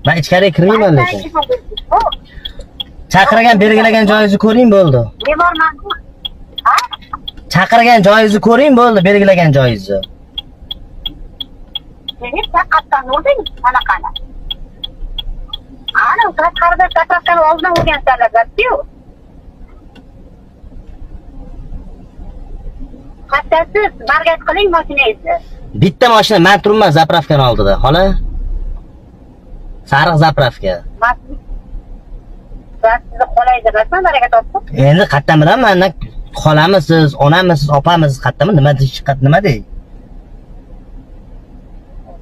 Men ichkariga kirmayman lekin. Chaqirgan belgilagan joyingizni ko'ring bo'ldi. Devorman. Ha? Chaqirgan joyingizni ko'ring bo'ldi, belgilagan joyingizni. Seni faqatdan o'rding qanaqani? Ana, qatqarda qatqardan oldin o'rgansanlar-ku. Qattasiz margat qiling mashinangizni. Bitta mashina men turibman zapravkani oldida, xola. Sariq zapravka. Sizni qolaydi, rasman baraka topib. Endi qayerdan bilaman, mendan xolamisiz, onamisiz, opamisiz, qayerdanmi? Nima dey?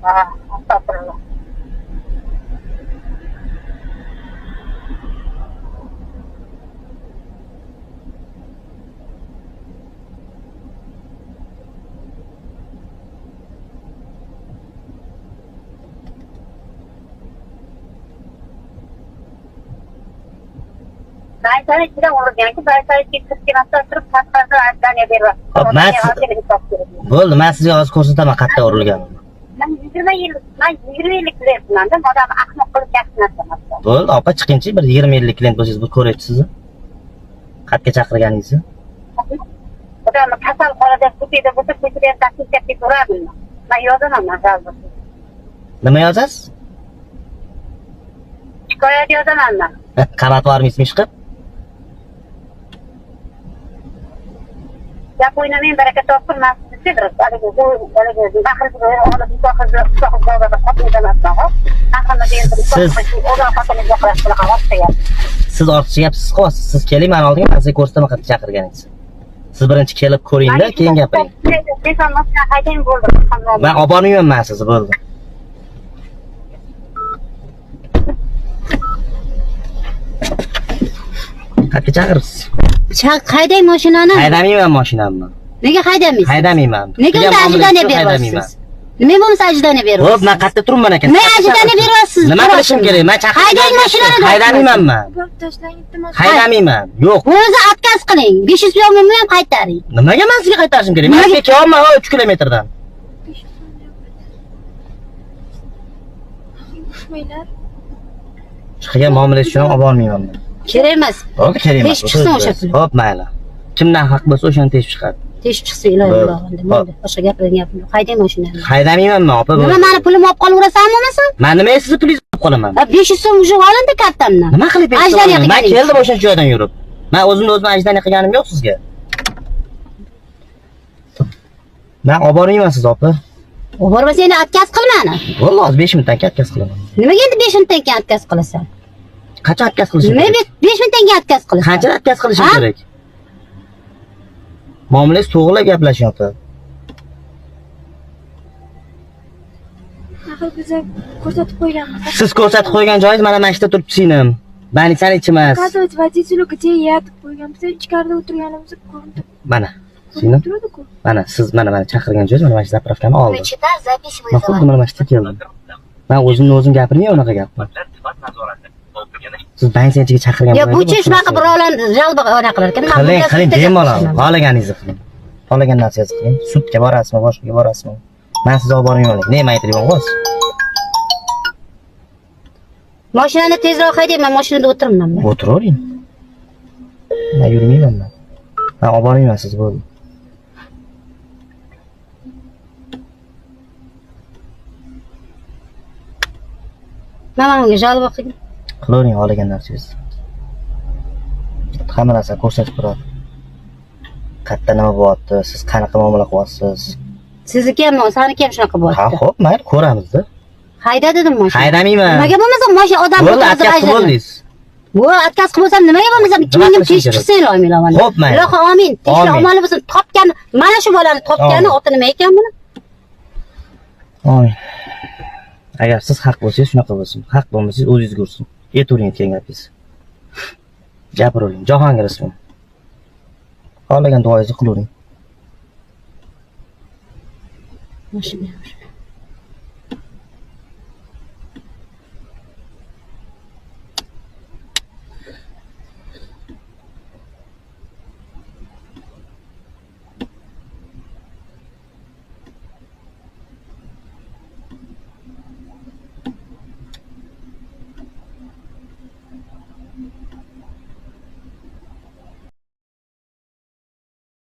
Ha, astag'firulloh. Saytlar ichida o'rganki, saytlar kirib turib, qatqarda ajdaniya beryapti. Bo'ldi, men sizga hozir ko'rsataman qayerda urilganini. Men 20 yillik kliyentman-da, odam ahmoq qilib gapirmasam. Bo'ldi, opa chiqingchi, bir 20 yillik klient bo'lsangiz, bu ko'raychi sizni. Qayerga chaqirganingizni? Odam kasal holida ko'chada bo'lsa, ko'chadan taklif qilib ko'radim. Men yozaman hozir. Nima yozasiz? Shikoyat yozaman men. Qamat bormisizmi chiqib? Gap o'ynamang, baraka topib, men sizni siz ortiqcha gap siz qilyapsiz. Siz keling, men oldinga sizga ko'rsataman qayerga chaqirganingizni. Siz birinchi kelib ko'ring-da, keyin gapiring. Men olib bormayman men sizni, bo'ldi. Qayerga chaqirsiz? Haydang mashinani. Haydamayman mashinamni. Nega haydamaysiz? Haydamayman. Nega ajdaniya beryapsiz? Nima bo'lmasa ajdaniya beryapsiz? Xo'p, men qayerda turibman ekan? Men ajdaniya beryapsiz. Nima qilishim kerak? Men chaqirdim. Haydang mashinani. Haydamayman men. Haydamayman. Yo'q. O'zi отказ qiling. 500 so'mni ham qaytaring. Nimaga men sizga qaytarishim kerak? Men sizga kelyapman 3 kilometrdan. Chiqgan muomalangiz uchun olib bormayman men. Kerak emas. Bo'ldi, kerak emas. Teshib chiqsin o'sha pul. Xo'p, mayli. Kimdan haq bo'lsa o'shani teshib chiqadi. Teshib chiqsa iloji yo'q endi. Mayli, boshqa gapirgan gapim yo'q. Haydang mashinani. Haydamayman men, opa. Nima meni pulimni olib qolaverasizmi bo'lmasa? Men nimaga sizni pulingizni olib qolaman? 500 so'm уже olindi kartamdan. Nima qilib ajdaniya men qilganingiz? keldim o'shancha joydan yurib. Men o'zimni ajdaniya qilganim yo'q sizga. Men olib bormayman siz, opa. Olib bormasa endi отказ qilmani. Valloh, hozir 5 minutdan keyin отказ qilaman. Nimaga endi 5 minutdan keyin отказ qilasan? Qancha отказ qilishim kerak? Nima 5 minutdan keyin отказ qilasan? Qancha отказ qilishim kerak? Muomalangiz to'g'rilab gaplashyapti. Axir biz ko'rsatib qo'yganmiz. Siz ko'rsatib qo'ygan joyingiz mana ishda turibdi sinim. Больницani ichimas. Показывать водителю, где yetib qo'yganmiz. Ichkarida o'tirganimizni ko'rdi. Mana, sinim. Turadi-ku. Mana siz mana chaqirgan joyingiz mana shu zapravkani oldi. Men xuddi mana shu keldim. Men o'zim gapirmayman unaqa gapni. Siz bansiyachiga chaqirgan Yo, bu chi shunaqa birovlar jalba ona qilar ekan. Qiling, bemalol. Xohlaganingizni qiling. Xohlagan narsangizni qiling. Sudga borasizmi, boshqaga borasizmi? Men sizni olib bormayman. Nima aytayapman o'zi? Mashinani tezroq haydang, men mashinada o'tiribman. O'tiravering. Men yurmayman men. Men olib bormayman sizni, bo'ldi. Men unga jalba qildim. Qilavering xohlagan narsangizni. Hamma narsa ko'rsatib turadi. Qayerda nima bo'lyapti, siz qanaqa muomala qilyapsiz? Sizniki ham, saniki ham shunaqa bo'lyapti. Ha, xo'p, mayli, ko'ramiz-da. Hayda dedim mashina. Haydamayman. Nimaga bo'lmasa mashina odam bo'ldi, отказ bo'ldingiz. Bu отказ qilib bo'lsam nimaga bo'lmasa 2000 teshib chiqsang olmayman mana. Xo'p, mayli. Ilohi amin. Teshib omali bo'lsin, topgan, mana shu bolani topgani oti nima ekan buni? Amin. Agar siz haq bo'lsangiz shunaqa bo'lsin. Haq bo'lmasangiz o'zingiz ko'rsin. Aytavering aytgan gapingiz. Gapiravering. Jahongir ismim. Xohlagan duoyingizni qilavering. Mashina.